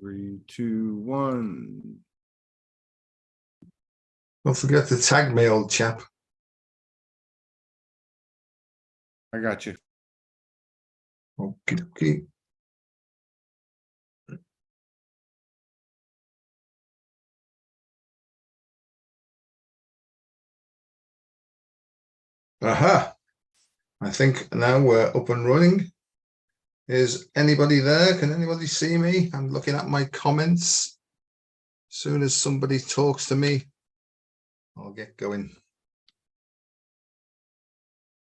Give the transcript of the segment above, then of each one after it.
3, 2, 1. Don't forget to tag me, old chap. I got you. Okie dokie. Aha. I think now we're up and running. Is anybody there? Can anybody see me? I'm looking at my comments. As soon as somebody talks to me, I'll get going.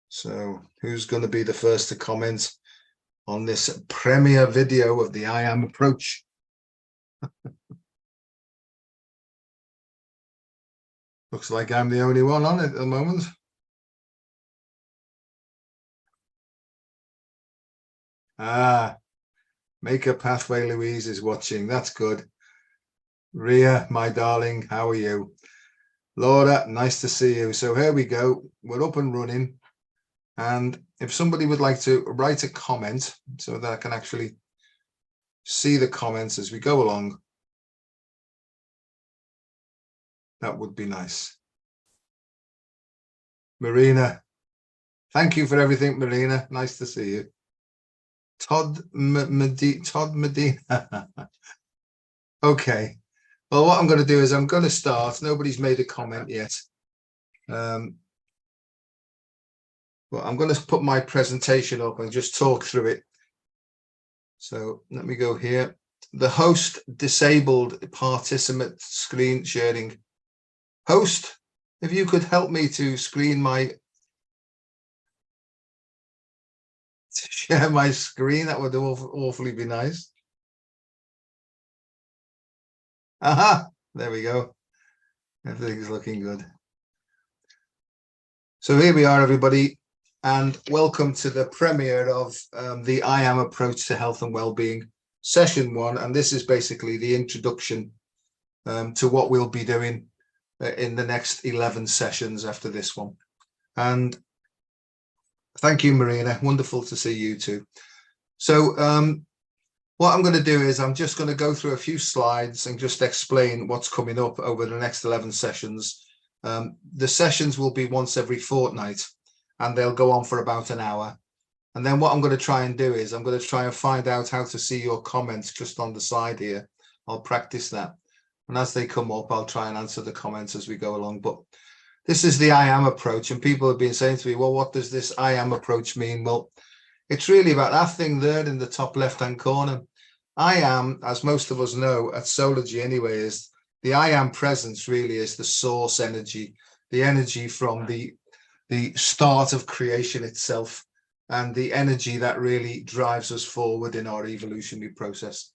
So who's going to be the first to comment on this premiere video of the IAM approach? Looks like I'm the only one on it at the moment. Ah, Make a Pathway Louise is watching. That's good. Ria, my darling, how are you? Laura, nice to see you. So here we go. We're up and running. And if somebody would like to write a comment so that I can actually see the comments as we go along, that would be nice. Marina, thank you for everything, Marina. Nice to see you. Todd Medina. Okay. Well, what I'm going to do is I'm going to start. Nobody's made a comment yet. But I'm going to put my presentation up and just talk through it. So let me go here. The host disabled participant screen sharing. Host, if you could help me to share my screen, that would awfully be nice. Aha, there we go. Everything's looking good. So here we are, everybody, and welcome to the premiere of the IAM approach to health and well-being, session 1. And this is basically the introduction to what we'll be doing in the next 11 sessions after this one. And thank you, Marina. Wonderful to see you too. So what I'm going to do is I'm just going to go through a few slides and just explain what's coming up over the next 11 sessions. The sessions will be once every fortnight, and they'll go on for about an hour. And then what I'm going to try and do is I'm going to try and find out how to see your comments just on the side here. I'll practice that. And as they come up, I'll try and answer the comments as we go along. But this is the IAM approach, and people have been saying to me, well, what does this IAM approach mean? Well, it's really about that thing there in the top left-hand corner. IAM, as most of us know at Sology anyway, is the IAM presence really is the source energy, the energy from the start of creation itself, and the energy that really drives us forward in our evolutionary process.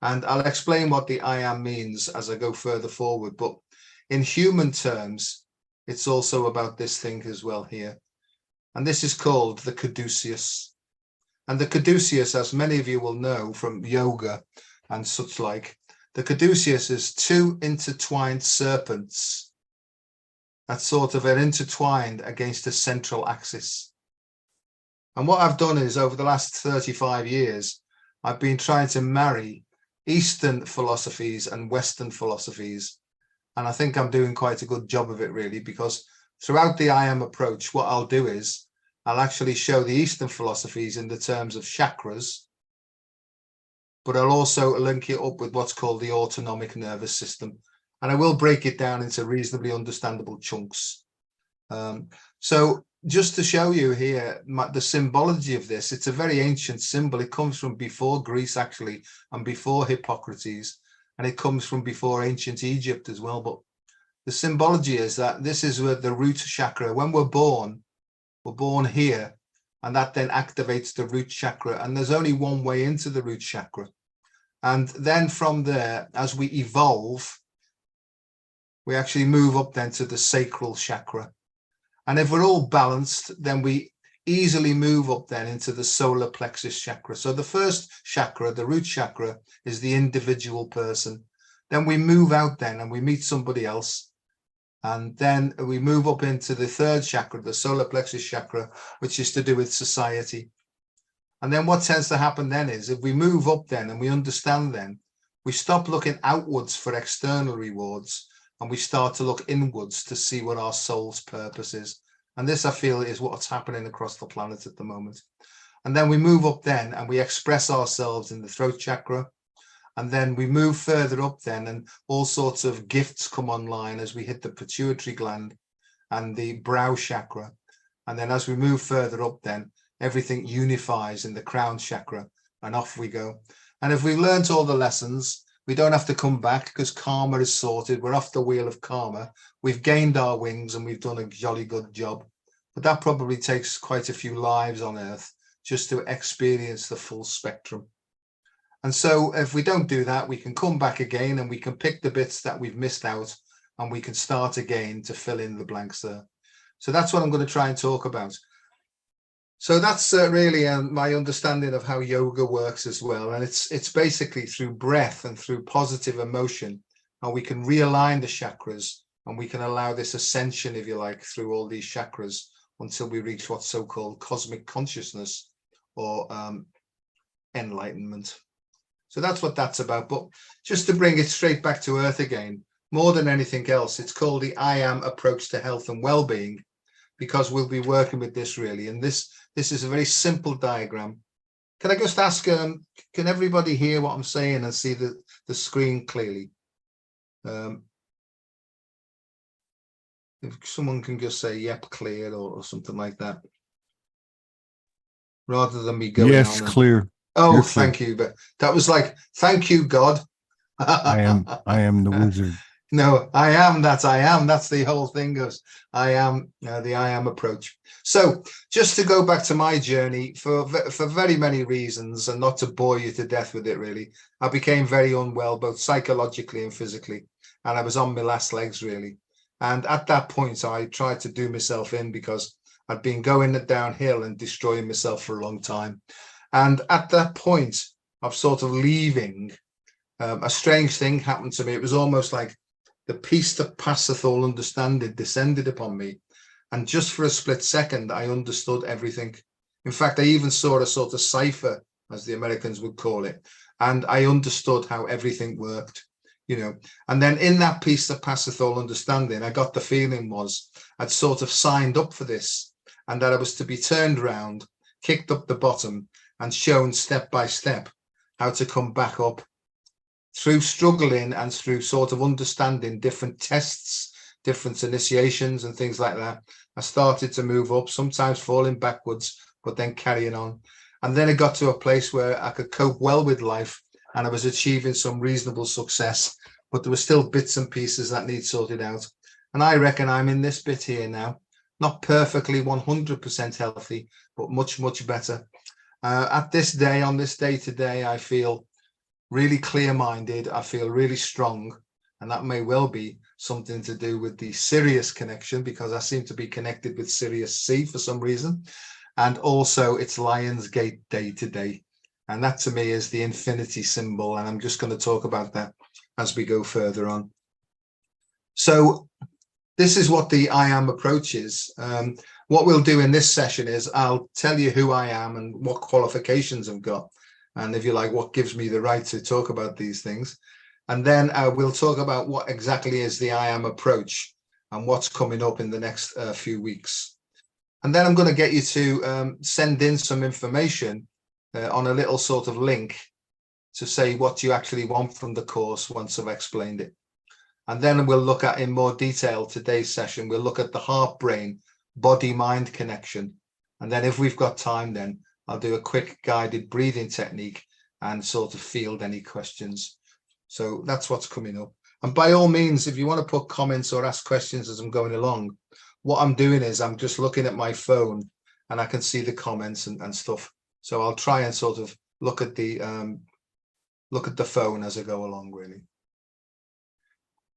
And I'll explain what the IAM means as I go further forward. But in human terms, it's also about this thing as well here. And this is called the caduceus. And the caduceus, as many of you will know from yoga and such like, the caduceus is two intertwined serpents that sort of are intertwined against a central axis. And what I've done is over the last 35 years, I've been trying to marry Eastern philosophies and Western philosophies. And I think I'm doing quite a good job of it, really, because throughout the IAM approach, what I'll do is I'll actually show the Eastern philosophies in the terms of chakras, but I'll also link it up with what's called the autonomic nervous system. And I will break it down into reasonably understandable chunks. So just to show you here, the symbology of this, it's a very ancient symbol. It comes from before Greece, actually, and before Hippocrates, and it comes from before ancient Egypt as well. But the symbology is that this is where the root chakra, when we're born here, and that then activates the root chakra. And there's only one way into the root chakra. And then from there, as we evolve, we actually move up then to the sacral chakra. And if we're all balanced, then we easily move up then into the solar plexus chakra. So the first chakra, the root chakra, is the individual person. Then we move out then and we meet somebody else. And then we move up into the third chakra, the solar plexus chakra, which is to do with society. And then what tends to happen then is if we move up then and we understand then we stop looking outwards for external rewards and we start to look inwards to see what our soul's purpose is. And this, I feel, is what's happening across the planet at the moment. And then we move up then and we express ourselves in the throat chakra. And then we move further up then, and all sorts of gifts come online as we hit the pituitary gland and the brow chakra. And then as we move further up then, everything unifies in the crown chakra and off we go. And if we've learnt all the lessons, we don't have to come back because karma is sorted. We're off the wheel of karma. We've gained our wings and we've done a jolly good job. But that probably takes quite a few lives on earth just to experience the full spectrum. And so if we don't do that, we can come back again and we can pick the bits that we've missed out and we can start again to fill in the blanks there. So that's what I'm going to try and talk about. So that's really my understanding of how yoga works as well. And it's basically through breath and through positive emotion, and we can realign the chakras and we can allow this ascension, if you like, through all these chakras until we reach what's so-called cosmic consciousness or enlightenment. So that's what that's about. But just to bring it straight back to earth again, more than anything else, it's called the I Am approach to health and well-being, because we'll be working with this really. And this is a very simple diagram. Can I just ask, can everybody hear what I'm saying and see the screen clearly? If someone can just say, yep, clear, or something like that, rather than me going on. Yes, clear. Oh, You're thank you. But that was like, thank you, God. I am the wizard. No, I am. That's the whole thing goes. I am the I am approach. So just to go back to my journey, for very many reasons, and not to bore you to death with it really, I became very unwell, both psychologically and physically. And I was on my last legs really. And at that point, I tried to do myself in because I'd been going downhill and destroying myself for a long time. And at that point of sort of leaving, a strange thing happened to me. It was almost like the peace that passeth all understanding descended upon me. And just for a split second, I understood everything. In fact, I even saw a sort of cipher, as the Americans would call it. And I understood how everything worked, you know. And then in that peace that passeth all understanding, I got the feeling was I'd sort of signed up for this, and that I was to be turned around, kicked up the bottom, and shown step by step how to come back up through struggling and through sort of understanding different tests, different initiations and things like that. I started to move up, sometimes falling backwards, but then carrying on. And then it got to a place where I could cope well with life and I was achieving some reasonable success, but there were still bits and pieces that need sorted out. And I reckon I'm in this bit here now, not perfectly 100% healthy, but much, much better. At this day, on this day today, I feel really clear-minded. I feel really strong, and that may well be something to do with the Sirius connection, because I seem to be connected with Sirius C for some reason, and also it's Lionsgate Day today, and that to me is the infinity symbol, and I'm just going to talk about that as we go further on. So this is what the I Am approach is. What we'll do in this session is I'll tell you who I am and what qualifications I've got, and if you like, what gives me the right to talk about these things. And then we'll talk about what exactly is the I Am approach and what's coming up in the next few weeks. And then I'm going to get you to send in some information on a little sort of link to say what you actually want from the course once I've explained it. And then we'll look at in more detail today's session. We'll look at the heart-brain, body-mind connection. And then if we've got time, then I'll do a quick guided breathing technique and sort of field any questions. So that's what's coming up. And by all means, if you want to put comments or ask questions as I'm going along, what I'm doing is I'm just looking at my phone and I can see the comments and stuff. So I'll try and sort of look at the phone as I go along, really.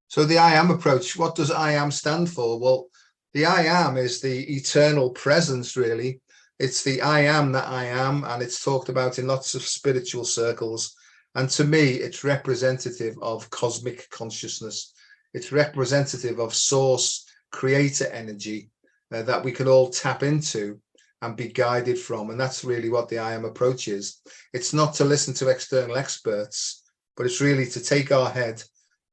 So the I Am approach, what does I Am stand for? Well, the I Am is the eternal presence, really. It's the I am that I am, and it's talked about in lots of spiritual circles. And to me, it's representative of cosmic consciousness. It's representative of source creator energy that we can all tap into and be guided from. And that's really what the I Am approach is. It's not to listen to external experts, but it's really to take our head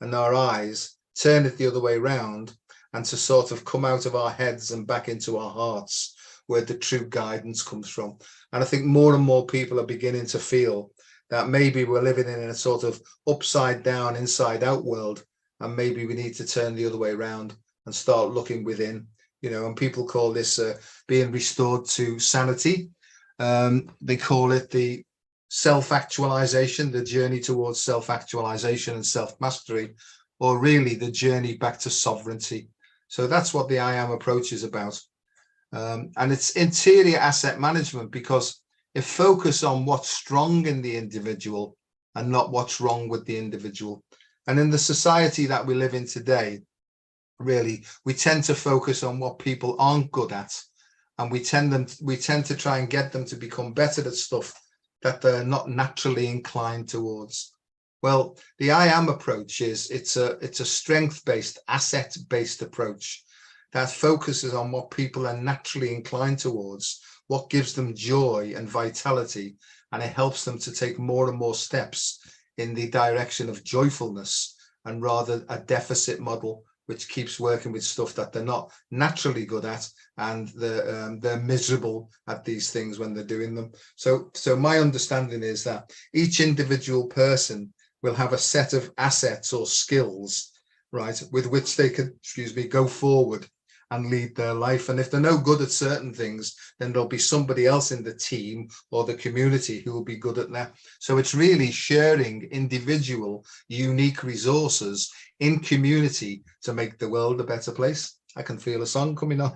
and our eyes, turn it the other way around, and to sort of come out of our heads and back into our hearts, where the true guidance comes from. And I think more and more people are beginning to feel that maybe we're living in a sort of upside down, inside out world, and maybe we need to turn the other way around and start looking within, you know. And people call this being restored to sanity. They call it the self-actualization, the journey towards self-actualization and self-mastery, or really the journey back to sovereignty. So that's what the I am approach is about. And it's interior asset management, because it focuses on what's strong in the individual and not what's wrong with the individual. And in the society that we live in today, really, we tend to focus on what people aren't good at, and we tend to try and get them to become better at stuff that they're not naturally inclined towards. Well, the I am approach is it's a strength-based, asset-based approach that focuses on what people are naturally inclined towards, what gives them joy and vitality, and it helps them to take more and more steps in the direction of joyfulness, and rather a deficit model which keeps working with stuff that they're not naturally good at, and they're miserable at these things when they're doing them. So my understanding is that each individual person will have a set of assets or skills, right, with which they can, go forward and lead their life. And if they're no good at certain things, then there'll be somebody else in the team or the community who will be good at that. So it's really sharing individual, unique resources in community to make the world a better place. I can feel a song coming on.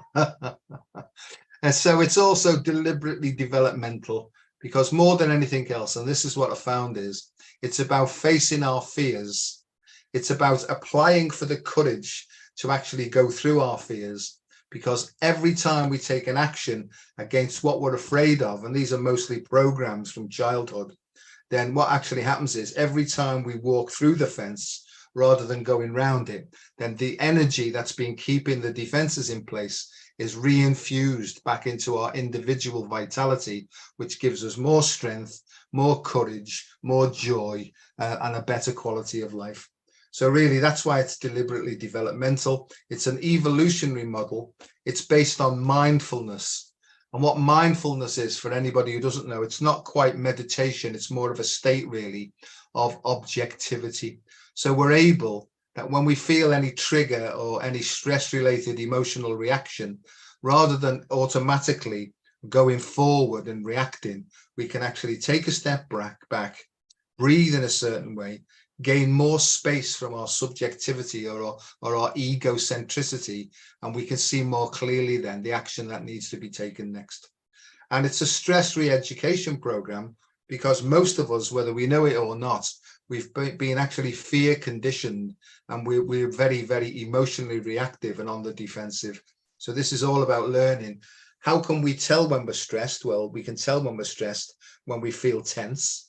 And so it's also deliberately developmental, because more than anything else, and this is what I found, is it's about facing our fears. It's about applying for the courage to actually go through our fears, because every time we take an action against what we're afraid of, and these are mostly programs from childhood, then what actually happens is every time we walk through the fence rather than going round it, then the energy that's been keeping the defenses in place is reinfused back into our individual vitality, which gives us more strength, more courage, more joy, and a better quality of life. So really, that's why it's deliberately developmental. It's an evolutionary model. It's based on mindfulness. And what mindfulness is, for anybody who doesn't know, it's not quite meditation. It's more of a state, really, of objectivity. So we're able that when we feel any trigger or any stress-related emotional reaction, rather than automatically going forward and reacting, we can actually take a step back, breathe in a certain way, gain more space from our subjectivity or our egocentricity, and we can see more clearly then the action that needs to be taken next. And it's a stress re-education program, because most of us, whether we know it or not, we've been actually fear conditioned, and we're very, very emotionally reactive and on the defensive. So this is all about learning. How can we tell when we're stressed? Well, we can tell when we're stressed when we feel tense.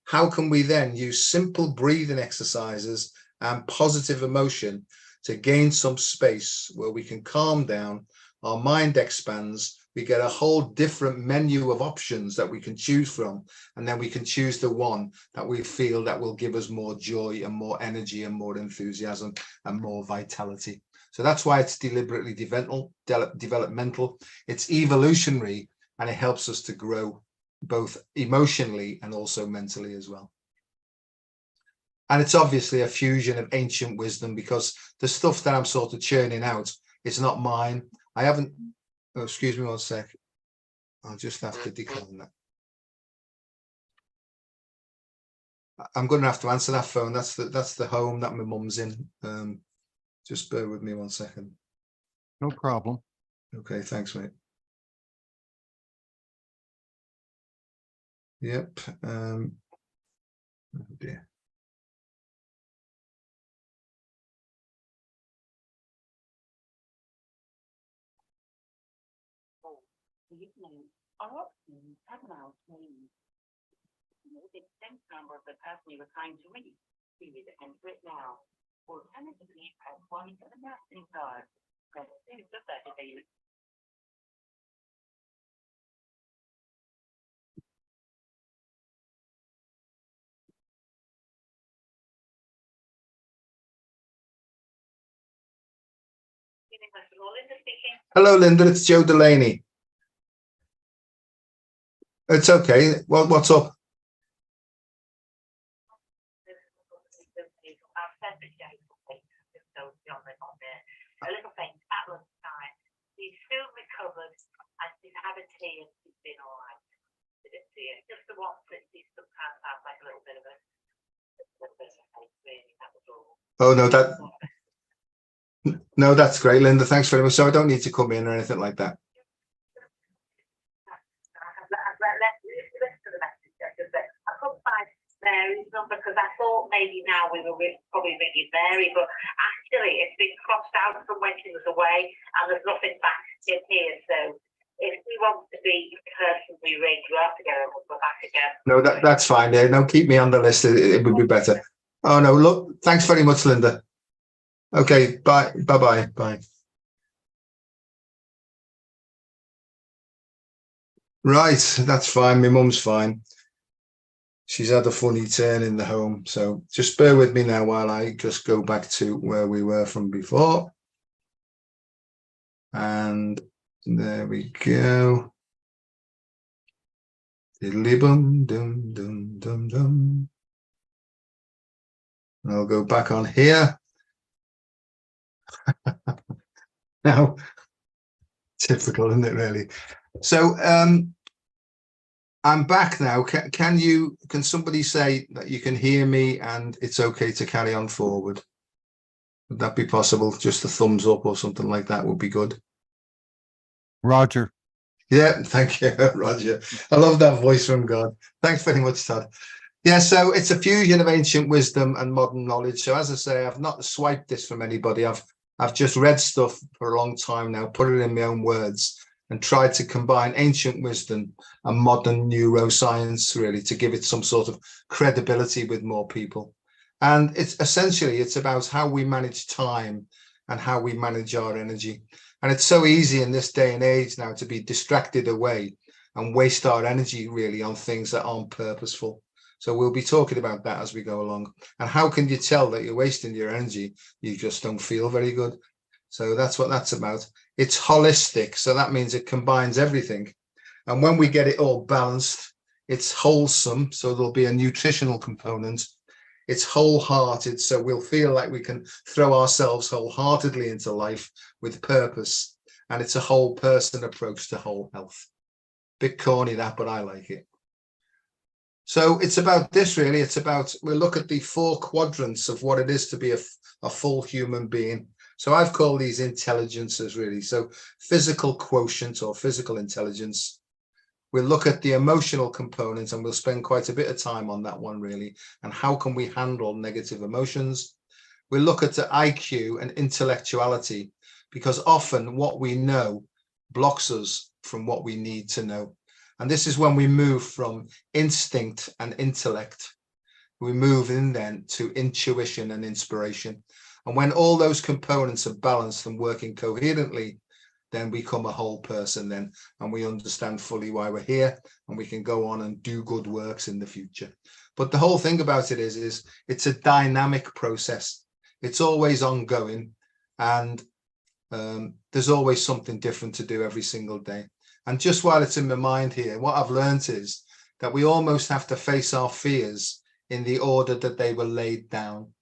How can we then use simple breathing exercises and positive emotion to gain some space where we can calm down, our mind expands, we get a whole different menu of options that we can choose from, and then we can choose the one that we feel that will give us more joy and more energy and more enthusiasm and more vitality. So that's why it's deliberately developmental, it's evolutionary, and it helps us to grow both emotionally and also mentally as well. And it's obviously a fusion of ancient wisdom, because the stuff that I'm sort of churning out is not mine. I haven't, oh, excuse me one sec. I'll just have to decline that. I'm going to have to answer that phone. That's the home that my mum's in. Just bear with me one second. No problem. Okay, thanks, mate. Yep. Oh dear. Our options have now changed. The extent number of the person you were trying to reach, please enter it now. Alternatively, press 1 for the message card. Press 2 for 30 days. Linda speaking. Hello, Linda. It's Joe Delaney. It's okay. What's up? I've said that Joe just so on there. A little thing at lunchtime. He's soon recovered and he's had a tea and he's been all right. Just the one that he sometimes has like a little bit of a really, that was all. Oh no, that's great, Linda. Thanks very much. So I don't need to come in or anything like that. Listen to the message. I couldn't find Mary's number because I thought maybe now we were probably ringing Mary, but actually it's been crossed out from when she was away and there's nothing back in here. So if we want to be the person we ring, you have to get her number back again. No, that's fine. Yeah, no, keep me on the list. It would be better. Oh no, look, thanks very much, Linda. Okay, bye. Bye. Right, that's fine. My mum's fine. She's had a funny turn in the home. So just bear with me now while I just go back to where we were from before. And there we go. Diddly-bum, dum, dum, dum, dum. I'll go back on here. Now, typical, isn't it, really? So I'm back now. Can somebody say that you can hear me and it's okay to carry on forward? Would that be possible? Just a thumbs up or something like that would be good. Roger. Yeah, thank you, Roger. I love that voice from God. Thanks very much, Todd. Yeah, so it's a fusion of ancient wisdom and modern knowledge. So as I say, I've not swiped this from anybody. I've just read stuff for a long time now, put it in my own words, and tried to combine ancient wisdom and modern neuroscience, really, to give it some sort of credibility with more people. And it's essentially about how we manage time and how we manage our energy. And it's so easy in this day and age now to be distracted away and waste our energy really on things that aren't purposeful. So we'll be talking about that as we go along. And how can you tell that you're wasting your energy? You just don't feel very good. So that's what that's about. It's holistic. So that means it combines everything. And when we get it all balanced, it's wholesome. So there'll be a nutritional component. It's wholehearted. So we'll feel like we can throw ourselves wholeheartedly into life with purpose. And it's a whole person approach to whole health. Bit corny that, but I like it. So it's about this really. It's about, we'll look at the 4 quadrants of what it is to be a full human being. So I've called these intelligences really. So physical quotient or physical intelligence. We'll look at the emotional component and we'll spend quite a bit of time on that one really. And how can we handle negative emotions? We'll look at the IQ and intellectuality, because often what we know blocks us from what we need to know. And this is when we move from instinct and intellect. We move in then to intuition and inspiration. And when all those components are balanced and working coherently, then we become a whole person then, and we understand fully why we're here, and we can go on and do good works in the future. But the whole thing about it is it's a dynamic process. It's always ongoing, and there's always something different to do every single day. And just while it's in my mind here, what I've learned is that we almost have to face our fears in the order that they were laid down,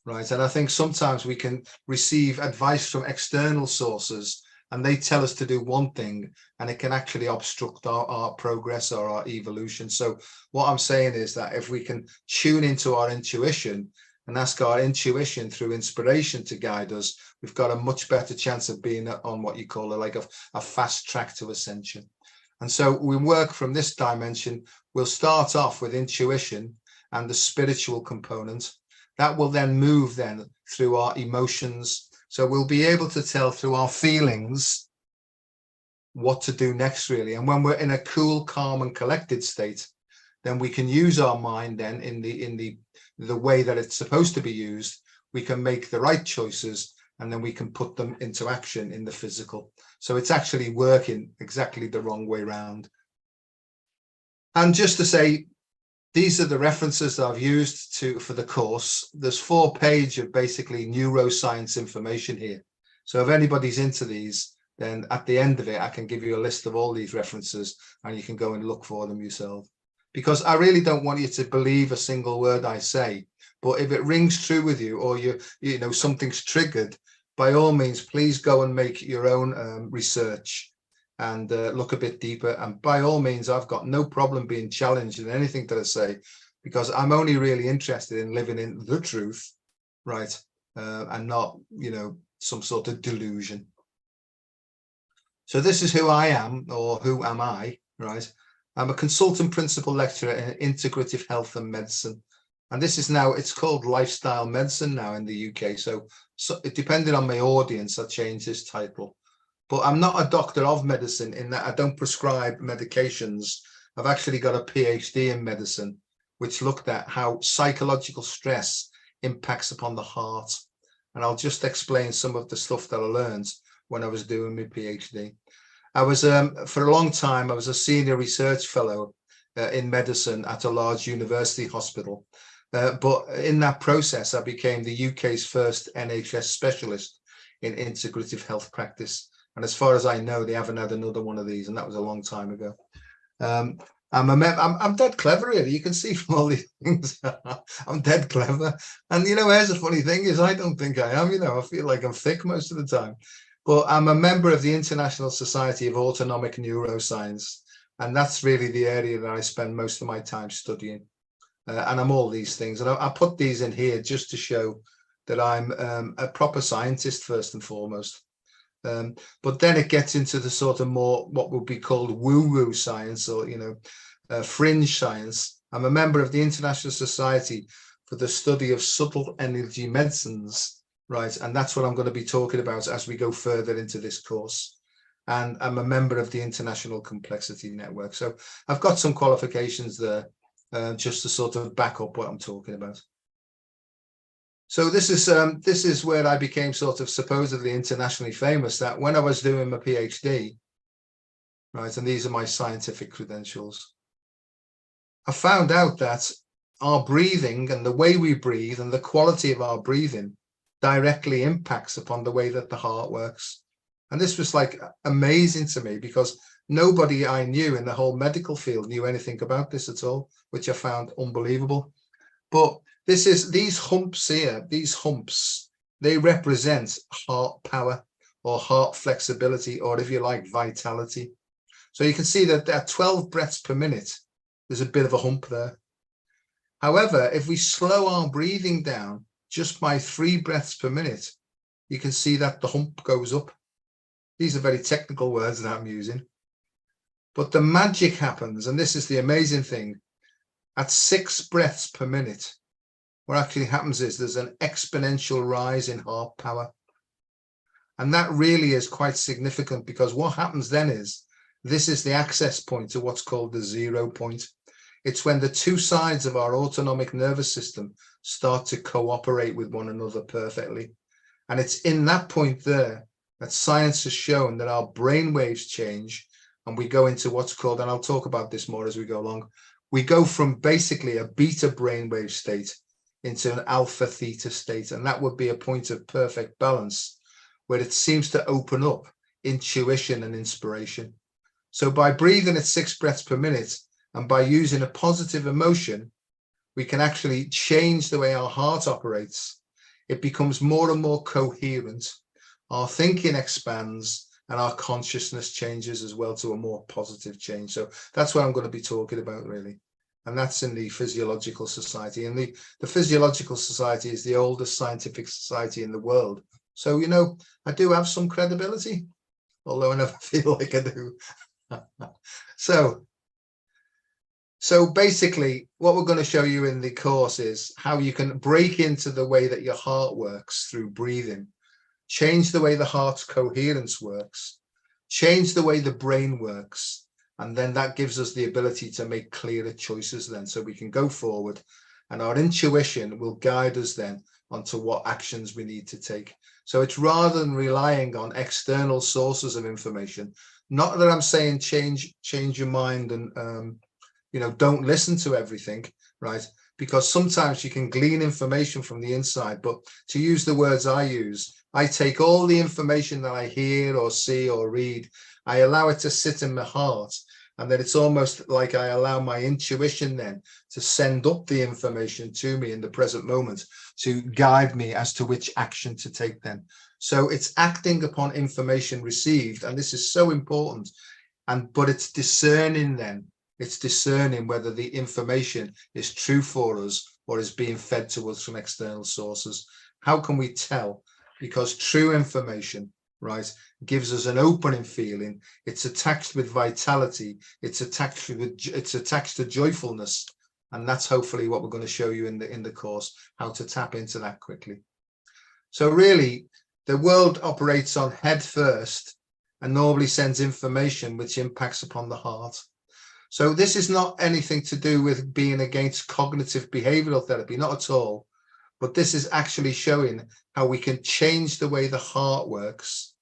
right? And I think sometimes we can receive advice from external sources and they tell us to do one thing and it can actually obstruct our progress or our evolution. So what I'm saying is that if we can tune into our intuition and ask our intuition through inspiration to guide us, we've got a much better chance of being on what you call a fast track to ascension. And so we work from this dimension. We'll start off with intuition and the spiritual component. That will then move then through our emotions. So we'll be able to tell through our feelings what to do next, really. And when we're in a cool, calm and collected state, then we can use our mind then in the way that it's supposed to be used. We can make the right choices and then we can put them into action in the physical. So it's actually working exactly the wrong way around. And just to say, these are the references that I've used for the course. There's 4 pages of basically neuroscience information here. So if anybody's into these, then at the end of it, I can give you a list of all these references and you can go and look for them yourself. Because I really don't want you to believe a single word I say. But if it rings true with you, or you know something's triggered, by all means, please go and make your own research and look a bit deeper. And by all means, I've got no problem being challenged in anything that I say, because I'm only really interested in living in the truth, right? And not, you know, some sort of delusion. So this is who I am, or who am I, right? I'm a consultant principal lecturer in integrative health and medicine. And this is now, it's called lifestyle medicine now in the UK. So it depended on my audience, I changed this title. But I'm not a doctor of medicine in that I don't prescribe medications. I've actually got a PhD in medicine, which looked at how psychological stress impacts upon the heart. And I'll just explain some of the stuff that I learned when I was doing my PhD. I was, for a long time, I was a senior research fellow in medicine at a large university hospital. But in that process, I became the UK's first NHS specialist in integrative health practice. And as far as I know, they haven't had another one of these, and that was a long time ago. I'm dead clever, really. You can see from all these things, I'm dead clever. And, you know, here's the funny thing is I don't think I am, you know, I feel like I'm thick most of the time. But I'm a member of the International Society of Autonomic Neuroscience. And that's really the area that I spend most of my time studying. And I'm all these things. And I put these in here just to show that I'm a proper scientist, first and foremost. But then it gets into the sort of more what would be called woo-woo science, or, you know, fringe science. I'm a member of the International Society for the Study of Subtle Energy Medicines, right? And that's what I'm going to be talking about as we go further into this course. And I'm a member of the International Complexity Network. So I've got some qualifications there, just to sort of back up what I'm talking about. So this is where I became sort of supposedly internationally famous, that when I was doing my PhD, right, and these are my scientific credentials, I found out that our breathing and the way we breathe and the quality of our breathing directly impacts upon the way that the heart works. And this was like amazing to me, because nobody I knew in the whole medical field knew anything about this at all, which I found unbelievable. But these humps here, these humps, they represent heart power or heart flexibility, or if you like, vitality. So you can see that at 12 breaths per minute, there's a bit of a hump there. However, if we slow our breathing down just by 3 breaths per minute, you can see that the hump goes up. These are very technical words that I'm using. But the magic happens, and this is the amazing thing. At 6 breaths per minute, what actually happens is there's an exponential rise in heart power. And that really is quite significant, because what happens then is, this is the access point to what's called the 0 point. It's when the two sides of our autonomic nervous system start to cooperate with one another perfectly. And it's in that point there that science has shown that our brain waves change, and we go into what's called, and I'll talk about this more as we go along, we go from basically a beta brainwave state into an alpha theta state. And that would be a point of perfect balance, where it seems to open up intuition and inspiration. So by breathing at 6 breaths per minute, and by using a positive emotion, we can actually change the way our heart operates. It becomes more and more coherent. Our thinking expands, and our consciousness changes as well to a more positive change. So that's what I'm going to be talking about, really. And that's in the Physiological Society. And the Physiological Society is the oldest scientific society in the world. So, you know, I do have some credibility, although I never feel like I do. So basically, what we're going to show you in the course is how you can break into the way that your heart works through breathing, change the way the heart's coherence works, change the way the brain works, and then that gives us the ability to make clearer choices then, so we can go forward, and our intuition will guide us then onto what actions we need to take. So it's rather than relying on external sources of information, not that I'm saying change your mind and you know, don't listen to everything, right? because sometimes you can glean information from the inside, but to use the words I use, I take all the information that I hear or see or read, I allow it to sit in my heart, and then it's almost like I allow my intuition then to send up the information to me in the present moment to guide me as to which action to take then. So it's acting upon information received, and this is so important, but it's discerning then. It's discerning whether the information is true for us or is being fed to us from external sources. How can we tell? Because true information, right, gives us an opening feeling. It's attached with vitality. It's attached to joyfulness, and that's hopefully what we're going to show you in the course, how to tap into that quickly. So really, the world operates on head first and normally sends information which impacts upon the heart. So this is not anything to do with being against cognitive behavioral therapy, not at all. But this is actually showing how we can change the way the heart works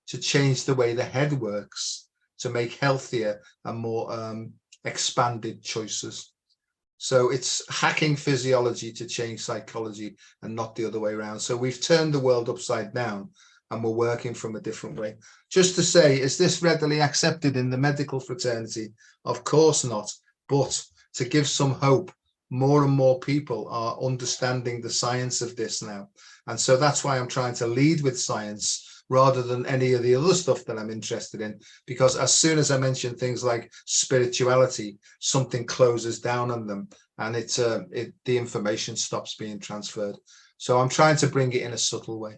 to change the way the head works to make healthier and more expanded choices. So it's hacking physiology to change psychology and not the other way around. So we've turned the world upside down and we're working from a different way. Just to say, is this readily accepted in the medical fraternity? Of course not. But to give some hope, more and more people are understanding the science of this now. And so that's why I'm trying to lead with science rather than any of the other stuff that I'm interested in. Because as soon as I mention things like spirituality, something closes down on them and the information stops being transferred. So I'm trying to bring it in a subtle way.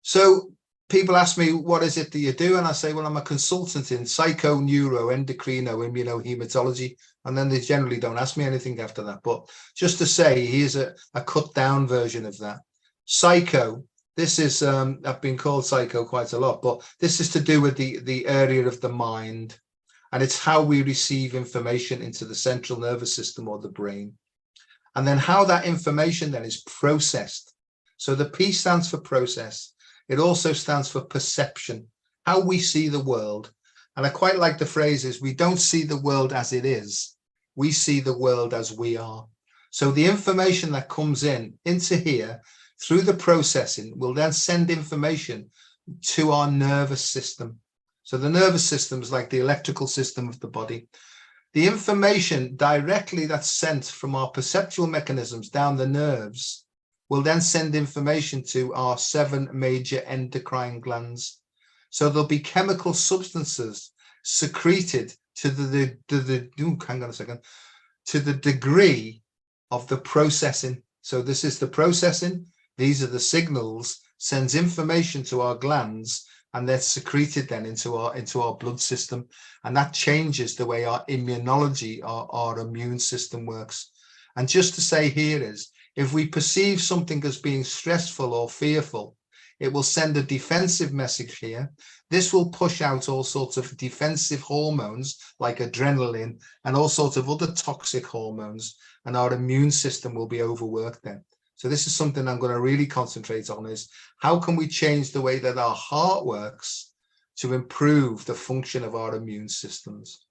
So people ask me, what is it that you do? And I say, well, I'm a consultant in psycho, neuro, endocrino, immunohematology. And then they generally don't ask me anything after that. But just to say, here's a cut down version of that. Psycho, this is, I've been called psycho quite a lot, but this is to do with the area of the mind. And it's how we receive information into the central nervous system or the brain. And then how that information then is processed. So the P stands for process. It also stands for perception, how we see the world. And I quite like the phrase is, we don't see the world as it is. We see the world as we are. So the information that comes into here through the processing will then send information to our nervous system. So the nervous system is like the electrical system of the body. The information directly that's sent from our perceptual mechanisms down the nerves will then send information to our 7 major endocrine glands. So there'll be chemical substances secreted to the degree of the processing. So this is the processing. These are the signals, sends information to our glands, and they're secreted then into our blood system. And that changes the way our immunology, our immune system works. And just to say here is, if we perceive something as being stressful or fearful, it will send a defensive message here. This will push out all sorts of defensive hormones like adrenaline and all sorts of other toxic hormones, and our immune system will be overworked then. So this is something I'm going to really concentrate on, is how can we change the way that our heart works to improve the function of our immune systems.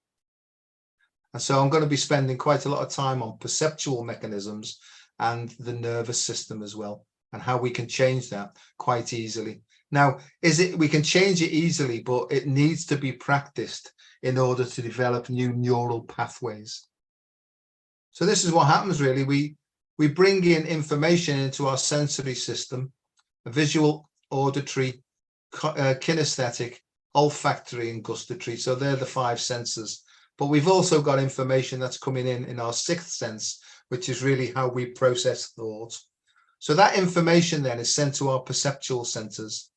And so I'm going to be spending quite a lot of time on perceptual mechanisms and the nervous system as well, and how we can change that quite easily. Now, we can change it easily, but it needs to be practiced in order to develop new neural pathways. So this is what happens really. We bring in information into our sensory system, visual, auditory, kinesthetic, olfactory, and gustatory. So they're the 5 senses. But we've also got information that's coming in our 6th sense, which is really how we process thought. So that information then is sent to our perceptual centers.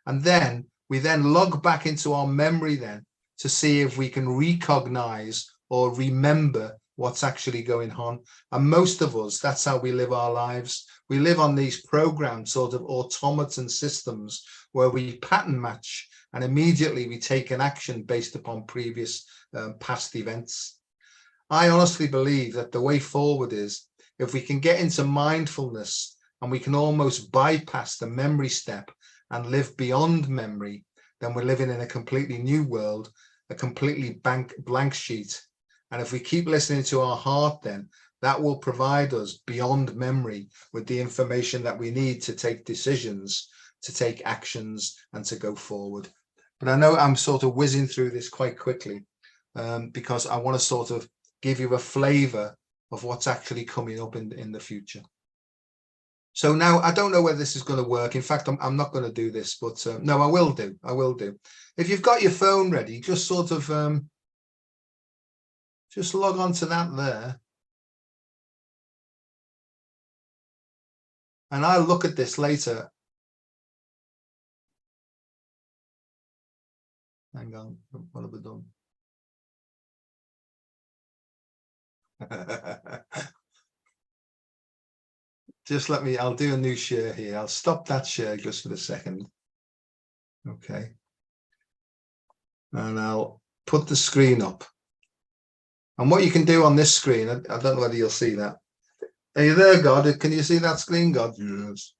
And then we then log back into our memory then to see if we can recognize or remember what's actually going on. And most of us, that's how we live our lives. We live on these programmed sort of automaton systems where we pattern match and immediately we take an action based upon previous past events. I honestly believe that the way forward is if we can get into mindfulness and we can almost bypass the memory step and live beyond memory, then we're living in a completely new world, a completely blank sheet. And if we keep listening to our heart, then that will provide us beyond memory with the information that we need to take decisions, to take actions, and to go forward. But I know I'm sort of whizzing through this quite quickly because I want to sort of give you a flavor of what's actually coming up in the future. So now I don't know whether this is going to work. In fact, I'm not going to do this, but no, I will do. If you've got your phone ready, just sort of just log on to that there. And I'll look at this later. Hang on, what have I done? Just let me, I'll do a new share here. I'll stop that share just for a second. Okay. And I'll put the screen up. And what you can do on this screen, I don't know whether you'll see that. Are you there, God? Can you see that screen, God? Yes.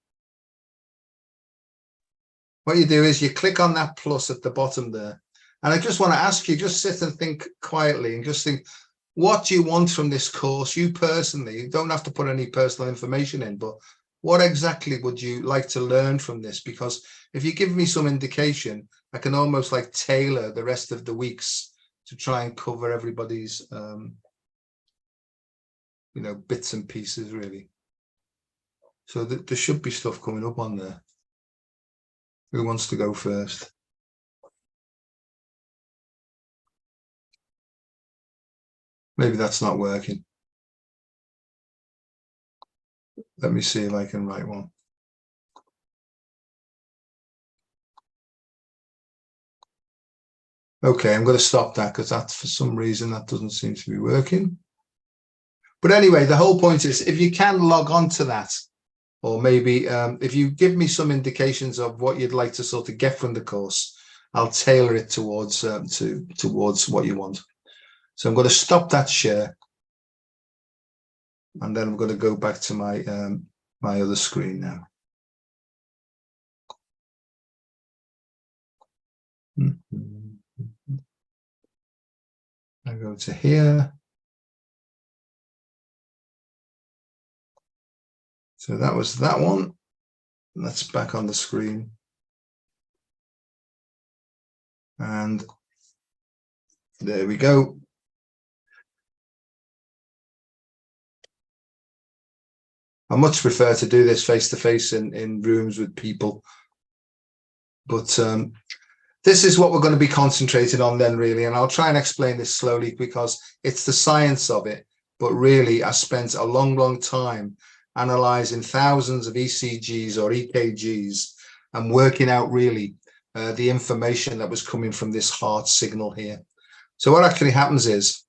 What you do is you click on that plus at the bottom there. And I just want to ask you, just sit and think quietly and just think, what do you want from this course? You personally, you don't have to put any personal information in, but what exactly would you like to learn from this? Because if you give me some indication, I can almost like tailor the rest of the weeks to try and cover everybody's, you know, bits and pieces really. So there should be stuff coming up on there. Who wants to go first? Maybe that's not working. Let me see if I can write one. Okay, I'm going to stop that because that, for some reason, that doesn't seem to be working. But anyway, the whole point is if you can log on to that, or maybe if you give me some indications of what you'd like to sort of get from the course, I'll tailor it towards towards what you want. So I'm going to stop that share. And then I'm going to go back to my my other screen now. I go to here. So that was that one. That's back on the screen. And there we go. I much prefer to do this face to face in rooms with people. But this is what we're going to be concentrating on then, really. And I'll try and explain this slowly because it's the science of it. But really, I spent a long, long time analyzing thousands of ECGs or EKGs and working out really the information that was coming from this heart signal here. So what actually happens is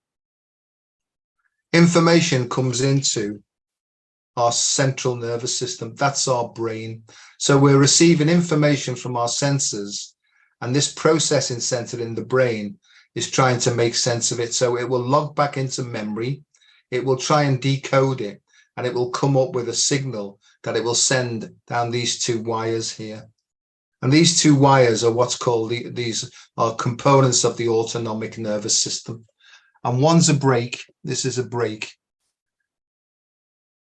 information comes into our central nervous system. That's our brain. So we're receiving information from our senses, and this processing center in the brain is trying to make sense of it. So it will log back into memory. It will try and decode it, and it will come up with a signal that it will send down these two wires here. And these two wires are what's called, these are components of the autonomic nervous system. And one's a brake. This is a brake.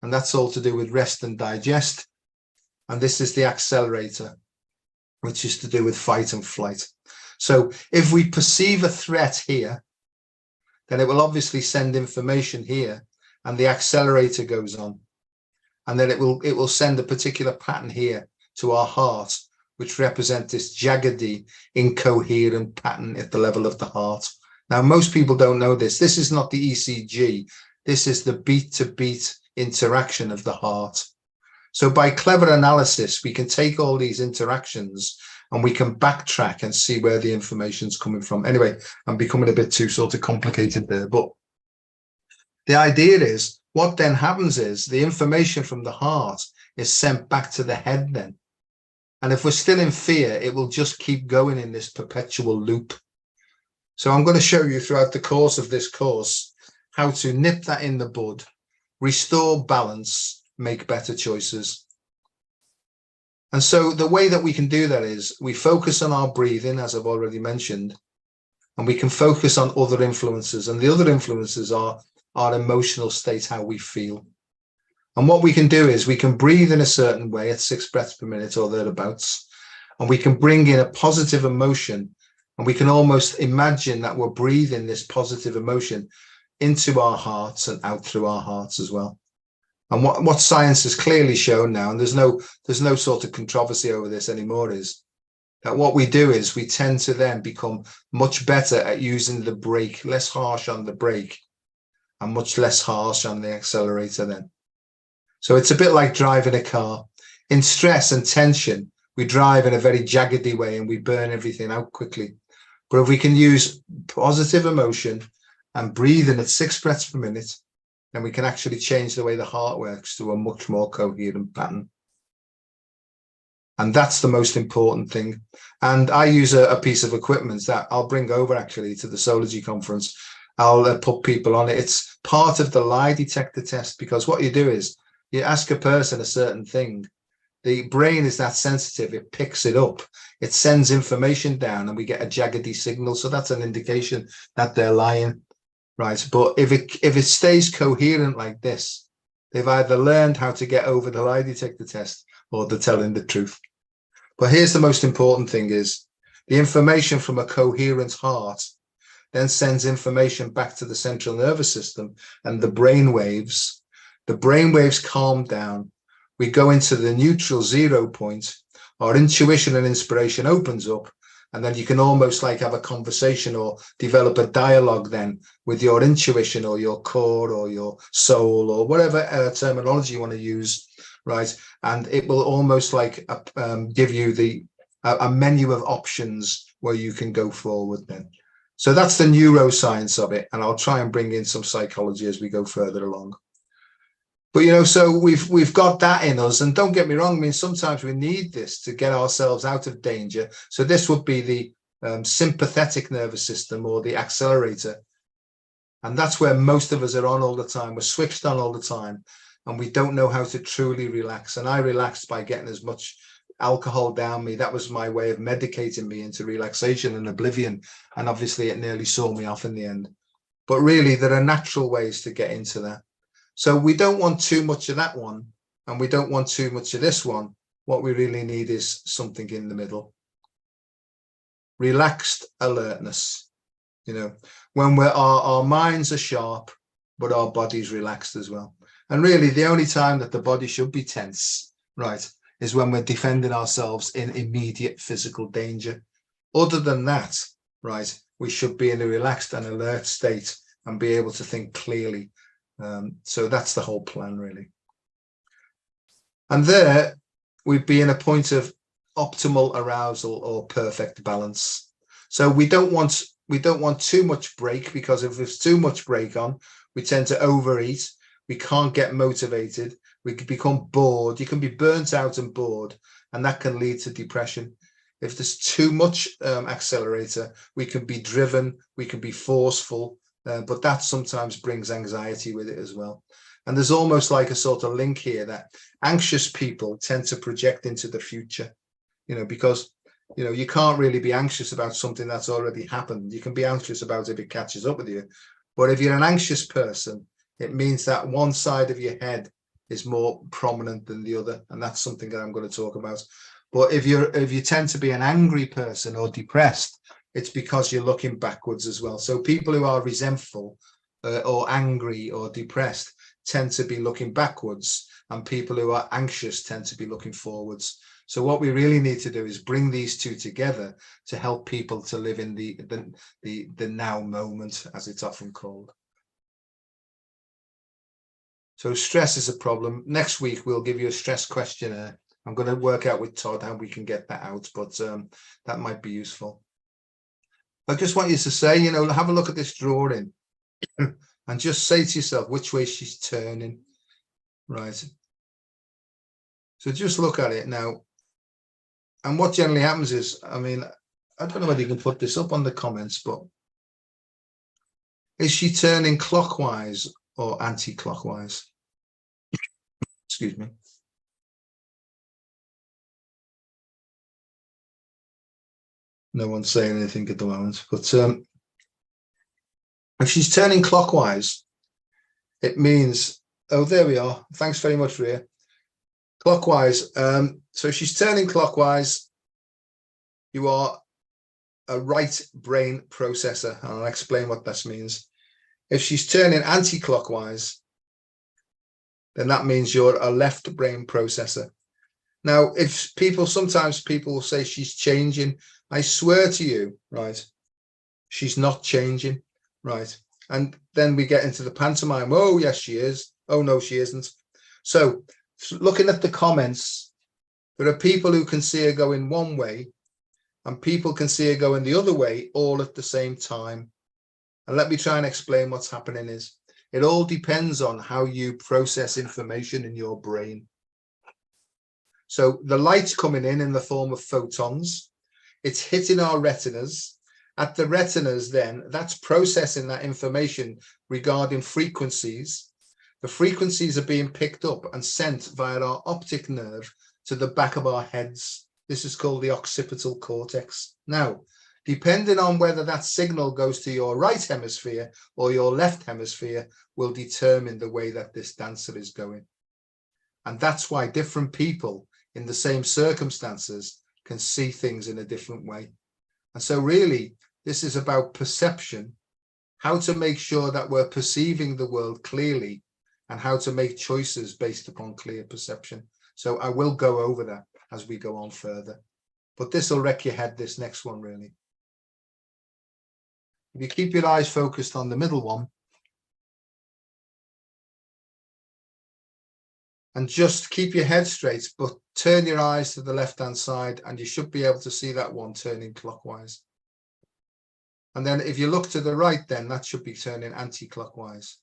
And that's all to do with rest and digest. And this is the accelerator, which is to do with fight and flight. So if we perceive a threat here, then it will obviously send information here, and the accelerator goes on. And then it will send a particular pattern here to our heart, which represents this jaggedy, incoherent pattern at the level of the heart. Now, most people don't know this. This is not the ECG. This is the beat-to-beat interaction of the heart. So by clever analysis, we can take all these interactions and we can backtrack and see where the information's coming from. Anyway, I'm becoming a bit too sort of complicated there, but the idea is what then happens is the information from the heart is sent back to the head then. And if we're still in fear, it will just keep going in this perpetual loop. So I'm going to show you throughout the course of this course how to nip that in the bud, restore balance, make better choices. And so the way that we can do that is we focus on our breathing, as I've already mentioned. and we can focus on other influences. And the other influences are our emotional state, how we feel. And what we can do is we can breathe in a certain way at 6 breaths per minute or thereabouts, and we can bring in a positive emotion, and we can almost imagine that we're breathing this positive emotion into our hearts and out through our hearts as well. And what science has clearly shown now, and there's no sort of controversy over this anymore, is that what we do is we tend to then become much better at using the brake, less harsh on the brake and much less harsh on the accelerator then. So it's a bit like driving a car. In stress and tension, we drive in a very jaggedy way and we burn everything out quickly. But if we can use positive emotion and breathe in at 6 breaths per minute, then we can actually change the way the heart works to a much more coherent pattern. And that's the most important thing. And I use a piece of equipment that I'll bring over actually to the Sology conference. I'll put people on it. It's part of the lie detector test, because what you do is you ask a person a certain thing. The brain is that sensitive, it picks it up, it sends information down, and we get a jaggedy signal. So that's an indication that they're lying, right? But if it stays coherent like this, they've either learned how to get over the lie detector test or they're telling the truth. But here's the most important thing is the information from a coherent heart then sends information back to the central nervous system and the brain waves. The brain waves calm down. We go into the neutral 0 point. Our intuition and inspiration opens up, and then you can almost like have a conversation or develop a dialogue then with your intuition or your core or your soul or whatever terminology you want to use, right? And it will almost like give you a menu of options where you can go forward then. So that's the neuroscience of it, and I'll try and bring in some psychology as we go further along. But you know, so we've got that in us, and don't get me wrong, I mean, sometimes we need this to get ourselves out of danger. So this would be the sympathetic nervous system or the accelerator, and that's where most of us are on all the time. We're switched on all the time, and we don't know how to truly relax. And I relaxed by getting as much alcohol down me. That was my way of medicating me into relaxation and oblivion, and obviously it nearly saw me off in the end. But really, there are natural ways to get into that. So we don't want too much of that one, and we don't want too much of this one. What we really need is something in the middle. Relaxed alertness, you know, when our minds are sharp, but our body's relaxed as well. And really, the only time that the body should be tense, right, is when we're defending ourselves in immediate physical danger. Other than that, right, we should be in a relaxed and alert state and be able to think clearly. So that's the whole plan, really. And there we'd be in a point of optimal arousal or perfect balance. So we don't want too much break, because if there's too much break on, we tend to overeat. We can't get motivated. We can become bored. You can be burnt out and bored, and that can lead to depression. If there's too much accelerator, we can be driven, we can be forceful, but that sometimes brings anxiety with it as well. And there's almost like a sort of link here that anxious people tend to project into the future, you know, because, you know, you can't really be anxious about something that's already happened. You can be anxious about if it catches up with you. But if you're an anxious person, it means that one side of your head is more prominent than the other. And that's something that I'm going to talk about. But if you tend to be an angry person or depressed, it's because you're looking backwards as well. So people who are resentful or angry or depressed tend to be looking backwards, and people who are anxious tend to be looking forwards. So what we really need to do is bring these two together to help people to live in the now moment, as it's often called. So stress is a problem. Next week, we'll give you a stress questionnaire. I'm going to work out with Todd how we can get that out, but that might be useful. I just want you to say, you know, have a look at this drawing and just say to yourself which way she's turning, right? So just look at it now. And what generally happens is, I mean, I don't know whether you can put this up on the comments, but is she turning clockwise or anti-clockwise? Excuse me. No one's saying anything at the moment, but If she's turning clockwise, it means, oh, there we are. Thanks very much, Ria. Clockwise. So if she's turning clockwise, you are a right brain processor, and I'll explain what this means. If she's turning anti-clockwise, then that means you're a left brain processor. Now, if sometimes people will say she's changing, I swear to you, right, she's not changing, right? And then we get into the pantomime. Oh, yes, she is. Oh, no, she isn't. So looking at the comments, there are people who can see her going one way and people can see her going the other way all at the same time. And let me try and explain what's happening is it all depends on how you process information in your brain. So the light's coming in the form of photons. It's hitting our retinas. At the retinas, then, that's processing that information regarding frequencies. The frequencies are being picked up and sent via our optic nerve to the back of our heads. This is called the occipital cortex. Now, depending on whether that signal goes to your right hemisphere or your left hemisphere will determine the way that this dancer is going. And that's why different people in the same circumstances can see things in a different way. And so really, this is about perception, how to make sure that we're perceiving the world clearly and how to make choices based upon clear perception. So I will go over that as we go on further. But this will wreck your head, this next one, really. If you keep your eyes focused on the middle one, and just keep your head straight, but turn your eyes to the left-hand side and you should be able to see that one turning clockwise. And then if you look to the right, then that should be turning anti-clockwise.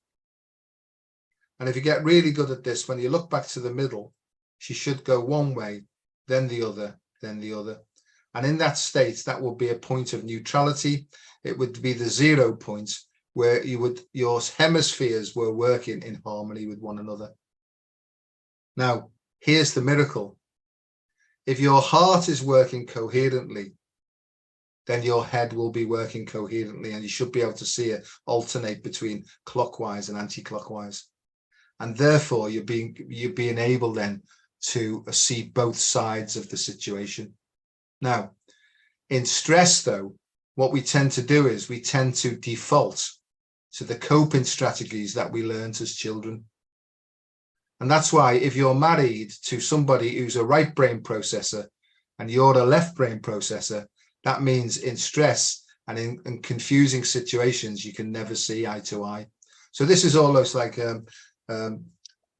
And if you get really good at this, when you look back to the middle, she should go one way, then the other, then the other. And in that state, that will be a point of neutrality. It would be the 0 point where your hemispheres were working in harmony with one another. Now, here's the miracle. If your heart is working coherently, then your head will be working coherently and you should be able to see it alternate between clockwise and anti-clockwise. And therefore, you're being able then to see both sides of the situation. Now, in stress, though, what we tend to do is we tend to default to the coping strategies that we learned as children. And that's why if you're married to somebody who's a right brain processor and you're a left brain processor, that means in stress and in confusing situations, you can never see eye to eye. So this is almost like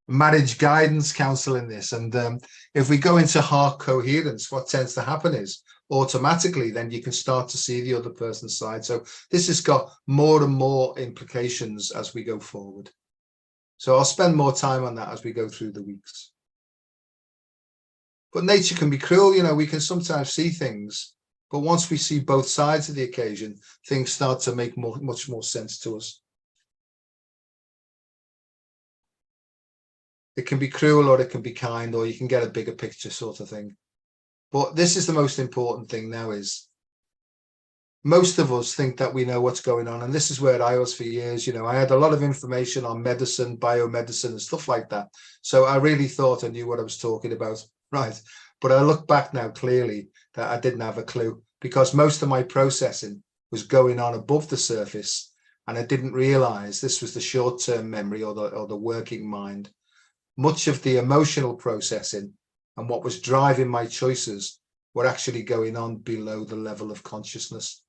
marriage guidance counseling this. And if we go into heart coherence, what tends to happen is automatically then you can start to see the other person's side. So this has got more and more implications as we go forward. So I'll spend more time on that as we go through the weeks. But nature can be cruel, you know, we can sometimes see things, but once we see both sides of the occasion, things start to make much more sense to us. It can be cruel or it can be kind, or you can get a bigger picture sort of thing. But this is the most important thing now is most of us think that we know what's going on. And this is where I was for years. You know, I had a lot of information on medicine, biomedicine and stuff like that. So I really thought I knew what I was talking about. Right. But I look back now clearly that I didn't have a clue because most of my processing was going on above the surface. And I didn't realize this was the short-term memory or the working mind. Much of the emotional processing and what was driving my choices were actually going on below the level of consciousness.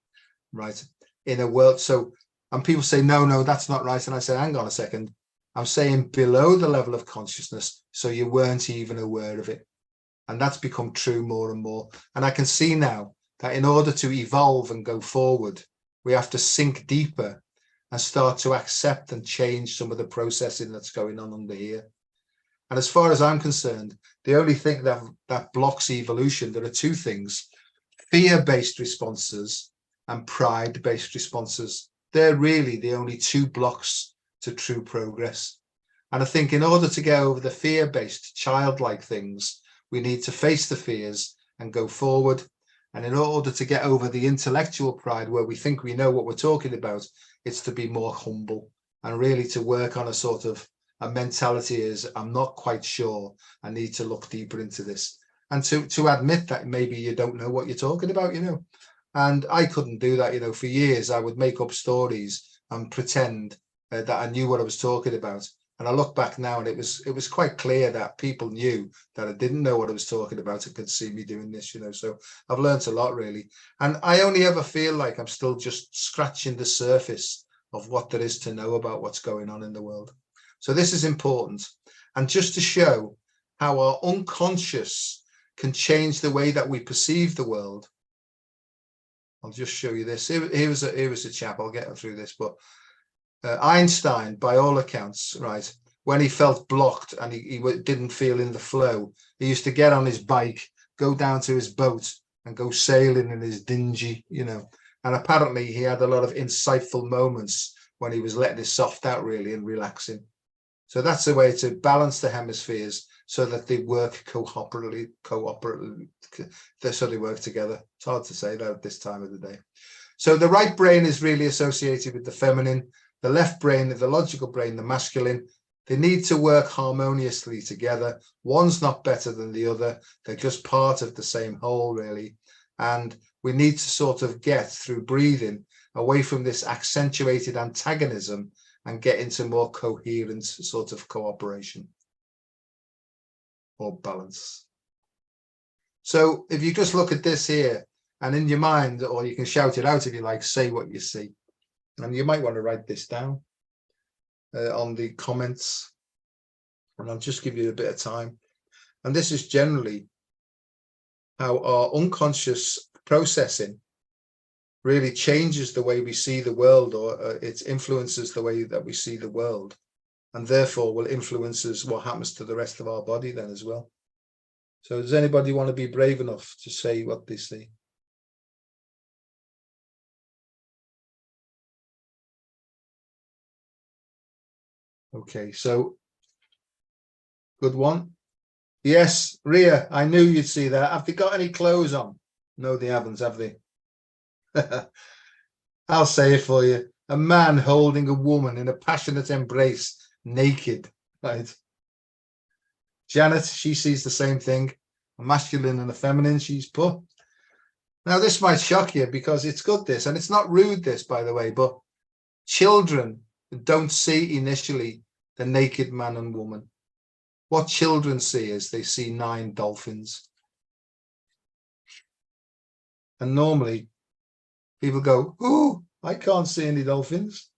Right, in a world. So, and people say, no, that's not right. And I say, hang on a second. I'm saying below the level of consciousness. So you weren't even aware of it. And that's become true more and more. And I can see now that in order to evolve and go forward, we have to sink deeper and start to accept and change some of the processing that's going on under here. And as far as I'm concerned, the only thing that blocks evolution, there are two things: fear-based responses and pride-based responses. They're really the only two blocks to true progress. And I think in order to get over the fear-based childlike things, we need to face the fears and go forward. And in order to get over the intellectual pride where we think we know what we're talking about, it's to be more humble and really to work on a sort of a mentality is, I'm not quite sure, I need to look deeper into this. And to admit that maybe you don't know what you're talking about, you know. And I couldn't do that, you know. For years, I would make up stories and pretend that I knew what I was talking about. And I look back now and it was quite clear that people knew that I didn't know what I was talking about and could see me doing this, you know. So I've learned a lot, really. And I only ever feel like I'm still just scratching the surface of what there is to know about what's going on in the world. So this is important. And just to show how our unconscious can change the way that we perceive the world, I'll just show you this. Here was a chap, I'll get through this, but Einstein, by all accounts, right, when he felt blocked and he didn't feel in the flow, he used to get on his bike, go down to his boat and go sailing in his dinghy, you know. And apparently he had a lot of insightful moments when he was letting his soft out, really, and relaxing. So that's a way to balance the hemispheres so that they work cooperatively, so they work together. It's hard to say that at this time of the day. So the right brain is really associated with the feminine, the left brain, the logical brain, the masculine. They need to work harmoniously together. One's not better than the other. They're just part of the same whole, really. And we need to sort of get through breathing away from this accentuated antagonism and get into more coherent sort of cooperation or balance. So if you just look at this here and in your mind, or you can shout it out if you like, say what you see. And you might want to write this down on the comments, and I'll just give you a bit of time. And this is generally how our unconscious processing really changes the way we see the world, or it influences the way that we see the world, and therefore will influences what happens to the rest of our body then as well. So does anybody want to be brave enough to say what they see? Okay, so good one. Yes, Ria, I knew you'd see that. Have they got any clothes on? No, they haven't, have they? I'll say it for you. A man holding a woman in a passionate embrace, naked, right? Janet, she sees the same thing. A masculine and a feminine, she's put. Now, this might shock you because it's good, this, and it's not rude, this, by the way, but children don't see initially the naked man and woman. What children see is they see 9 dolphins. And normally people go, "Oh, I can't see any dolphins."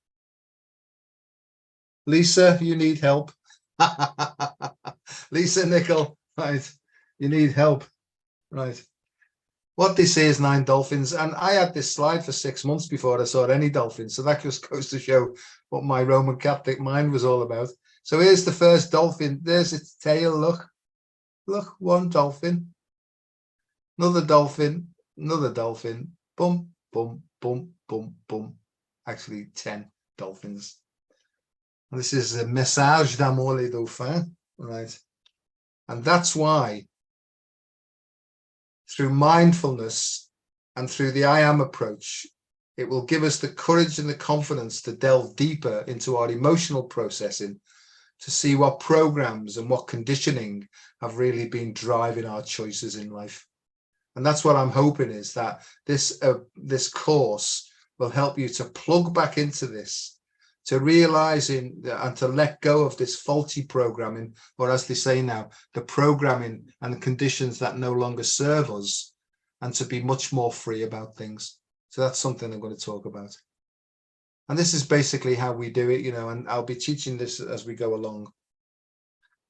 Lisa, you need help. Lisa Nickel, right? You need help, right? What they say is 9 dolphins. And I had this slide for 6 months before I saw any dolphins. So that just goes to show what my Roman Catholic mind was all about. So here's the first dolphin. There's its tail. Look, 1 dolphin, another dolphin, another dolphin. Boom, boom, boom, boom, boom. Actually, 10 dolphins. And this is a message d'amour les dauphins, right? And that's why, through mindfulness and through the I am approach, it will give us the courage and the confidence to delve deeper into our emotional processing, to see what programs and what conditioning have really been driving our choices in life. And that's what I'm hoping, is that this course will help you to plug back into this, to realizing and to let go of this faulty programming, or as they say now, the programming and the conditions that no longer serve us, and to be much more free about things. So that's something I'm going to talk about. And this is basically how we do it, you know, and I'll be teaching this as we go along.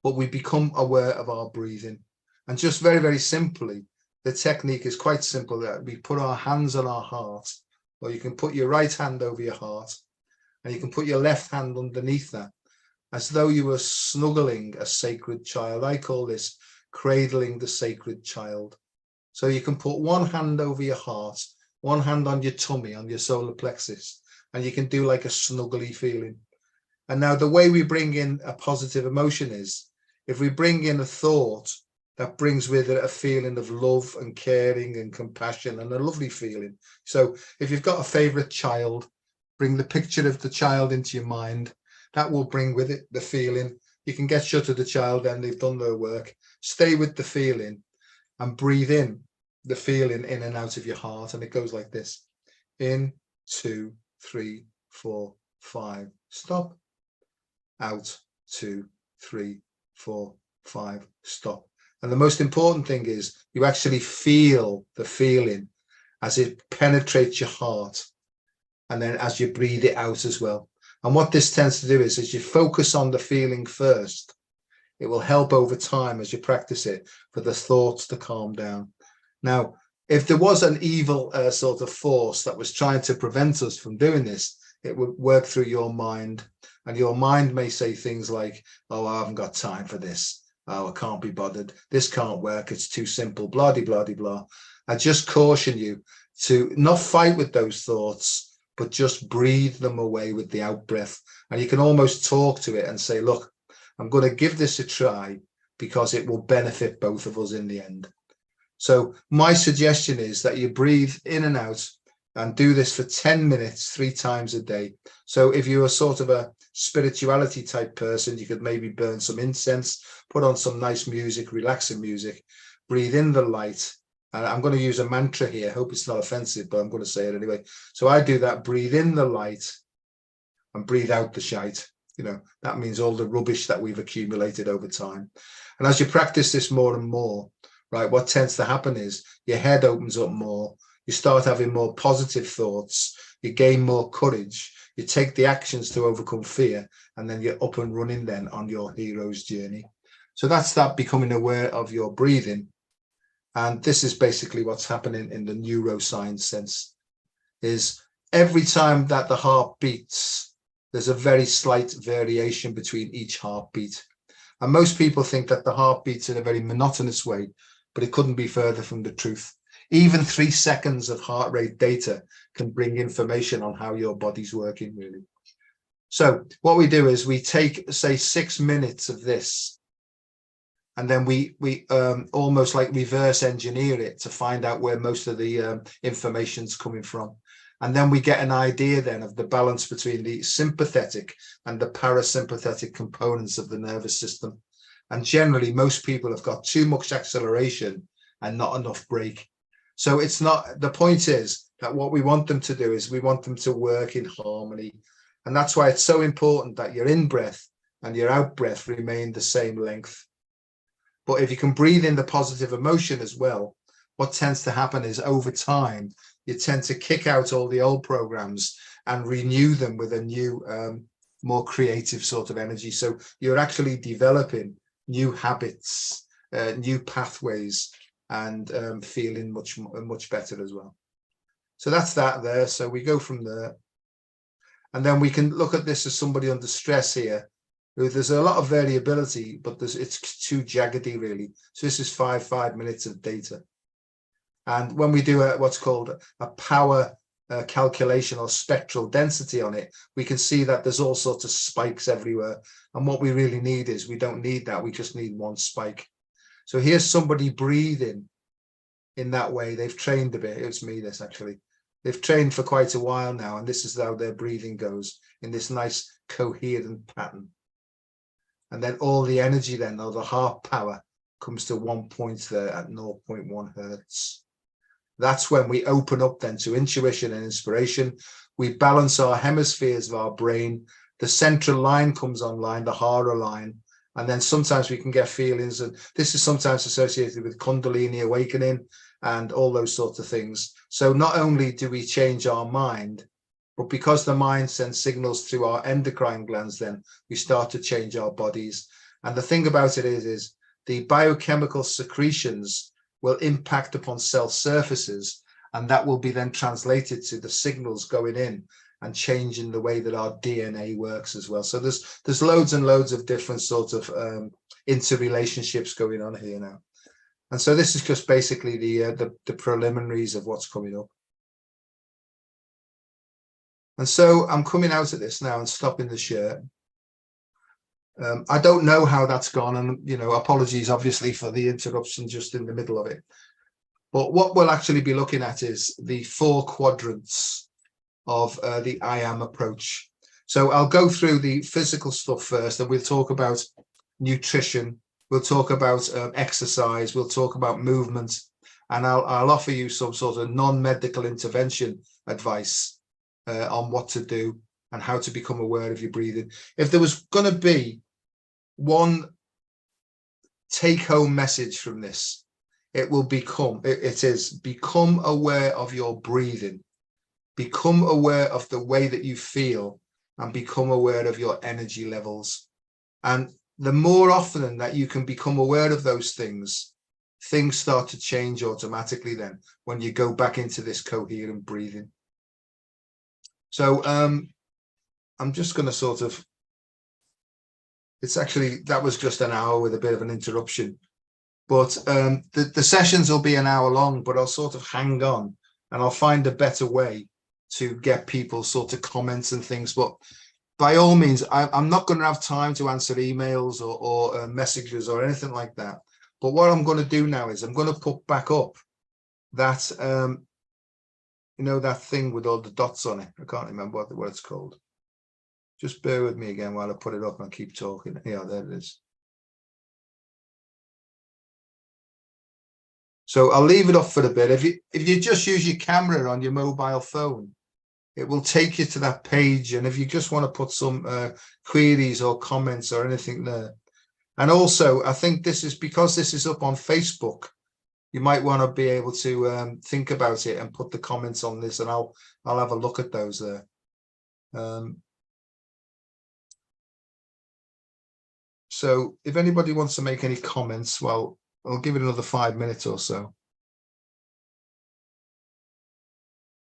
But we become aware of our breathing. And just very, very simply, the technique is quite simple. That we put our hands on our heart, or you can put your right hand over your heart, and you can put your left hand underneath that, as though you were snuggling a sacred child. I call this cradling the sacred child. So you can put one hand over your heart, one hand on your tummy, on your solar plexus, and you can do like a snuggly feeling. And now the way we bring in a positive emotion is, if we bring in a thought that brings with it a feeling of love and caring and compassion and a lovely feeling. So if you've got a favorite child, bring the picture of the child into your mind. That will bring with it the feeling. You can get shut of the child and they've done their work. Stay with the feeling and breathe in the feeling in and out of your heart. And it goes like this. In, 2, 3, 4, 5. Stop. Out, 2, 3, 4, 5. Stop. And the most important thing is you actually feel the feeling as it penetrates your heart. And then as you breathe it out as well. And what this tends to do is as you focus on the feeling first, it will help over time as you practice it for the thoughts to calm down. Now, if there was an evil sort of force that was trying to prevent us from doing this, it would work through your mind. And your mind may say things like, oh, I haven't got time for this. Oh, I can't be bothered. This can't work. It's too simple, blah, blah, blah, blah. I just caution you to not fight with those thoughts, but just breathe them away with the out breath. And you can almost talk to it and say, look, I'm going to give this a try because it will benefit both of us in the end. So my suggestion is that you breathe in and out and do this for 10 minutes, 3 times a day. So if you're a sort of a spirituality type person, you could maybe burn some incense, put on some nice music, relaxing music, breathe in the light. And I'm going to use a mantra here. Hope it's not offensive, but I'm going to say it anyway. So I do that, breathe in the light and breathe out the shite. You know, that means all the rubbish that we've accumulated over time. And as you practice this more and more, right, what tends to happen is your head opens up more. You start having more positive thoughts. You gain more courage. You take the actions to overcome fear, and then you're up and running then on your hero's journey. So that's that, becoming aware of your breathing. And this is basically what's happening in the neuroscience sense, is every time that the heart beats, there's a very slight variation between each heartbeat. And most people think that the heart beats in a very monotonous way, but it couldn't be further from the truth. Even 3 seconds of heart rate data can bring information on how your body's working, really. So what we do is we take, say, 6 minutes of this, and then we almost like reverse engineer it to find out where most of the information's coming from. And then we get an idea then of the balance between the sympathetic and the parasympathetic components of the nervous system. And generally, most people have got too much acceleration and not enough brake. So it's not, the point is that what we want them to do is we want them to work in harmony. And that's why it's so important that your in-breath and your out-breath remain the same length. But if you can breathe in the positive emotion as well, what tends to happen is over time, you tend to kick out all the old programs and renew them with a new, more creative sort of energy. So you're actually developing new habits, new pathways, and feeling much better as well. So that's that there. So we go from there. And then we can look at this as somebody under stress here. There's a lot of variability, but it's too jaggedy, really. So this is 5 minutes of data. And when we do what's called a power calculation or spectral density on it, we can see that there's all sorts of spikes everywhere. And what we really need is, we don't need that. We just need one spike. So here's somebody breathing in that way. They've trained a bit. It's me, this actually. They've trained for quite a while now, and this is how their breathing goes in this nice coherent pattern. And then all the energy then, or the heart power, comes to 1 point there at 0.1 hertz. That's when we open up then to intuition and inspiration. We balance our hemispheres of our brain. The central line comes online, the hara line. And then sometimes we can get feelings, and this is sometimes associated with Kundalini awakening and all those sorts of things. So not only do we change our mind, but because the mind sends signals through our endocrine glands, then we start to change our bodies. And the thing about it is the biochemical secretions will impact upon cell surfaces, and that will be then translated to the signals going in and changing the way that our DNA works as well. So there's loads and loads of different sorts of interrelationships going on here now. And so this is just basically the preliminaries of what's coming up. And so I'm coming out of this now and stopping the share. I don't know how that's gone, and apologies obviously for the interruption just in the middle of it. But what we'll actually be looking at is the 4 quadrants of the IAM approach. So I'll go through the physical stuff first, and we'll talk about nutrition, we'll talk about exercise, we'll talk about movement, and I'll offer you some sort of non-medical intervention advice on what to do and how to become aware of your breathing. If there was going to be one take-home message from this, it is become aware of your breathing, become aware of the way that you feel, and become aware of your energy levels. And the more often that you can become aware of those things start to change automatically then when you go back into this coherent breathing. So I'm just going to sort of, that was just an hour with a bit of an interruption, but the sessions will be an hour long, but I'll sort of hang on and I'll find a better way to get people sort of comments and things. But by all means, I'm not going to have time to answer emails or messages or anything like that. But what I'm going to do now is I'm going to put back up that, that thing with all the dots on it. I can't remember what it's called. Just bear with me again while I put it up and keep talking. Yeah, there it is. So I'll leave it up for a bit. If you just use your camera on your mobile phone, it will take you to that page. And if you just want to put some queries or comments or anything there. And also, I think this is because this is up on Facebook, you might want to be able to think about it and put the comments on this, and I'll have a look at those there. So if anybody wants to make any comments, well, I'll give it another 5 minutes or so.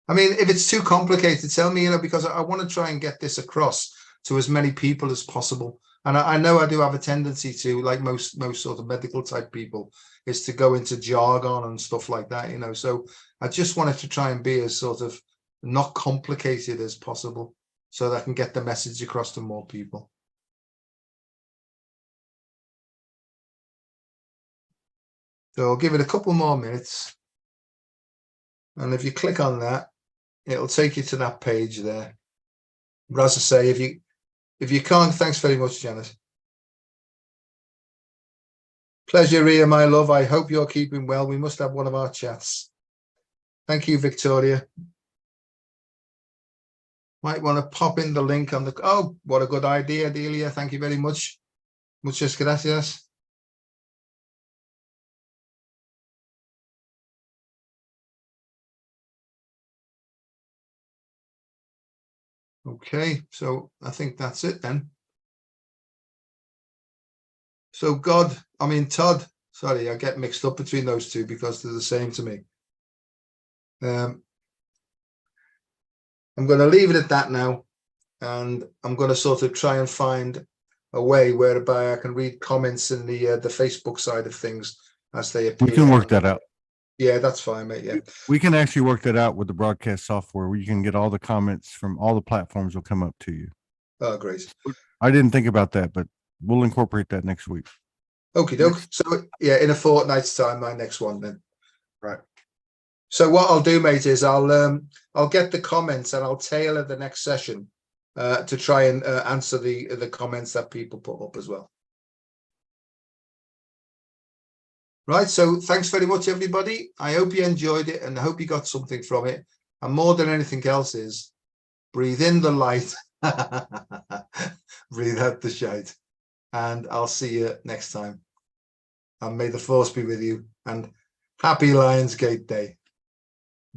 I mean, if it's too complicated, tell me, because I want to try and get this across to as many people as possible. And I know I do have a tendency to, like most sort of medical type people, is to go into jargon and stuff like that, So I just wanted to try and be as sort of not complicated as possible so that I can get the message across to more people. So I'll give it a couple more minutes. And if you click on that, it'll take you to that page there. But as I say, if you can't, thanks very much, Janet. Pleasure, Ria, my love. I hope you're keeping well. We must have one of our chats. Thank you, Victoria. Might want to pop in the link on the... Oh, what a good idea, Delia. Thank you very much. Muchas gracias. Okay, so I think that's it then. So Todd, sorry, I get mixed up between those two because they're the same to me. I'm going to leave it at that now, and I'm going to sort of try and find a way whereby I can read comments in the Facebook side of things as they appear. We can work that out. Yeah, that's fine, mate. Yeah, we can actually work that out with the broadcast software where you can get all the comments from all the platforms will come up to you. Oh, great. I didn't think about that, but we'll incorporate that next week. Okie doke. So yeah, in a fortnight's time, my next one then. Right. So what I'll do, mate, is I'll get the comments and I'll tailor the next session to try and answer the comments that people put up as well. Right, so thanks very much, everybody. I hope you enjoyed it and I hope you got something from it. And more than anything else is breathe in the light, breathe out the shite. And I'll see you next time. And may the force be with you. And happy Lionsgate Day.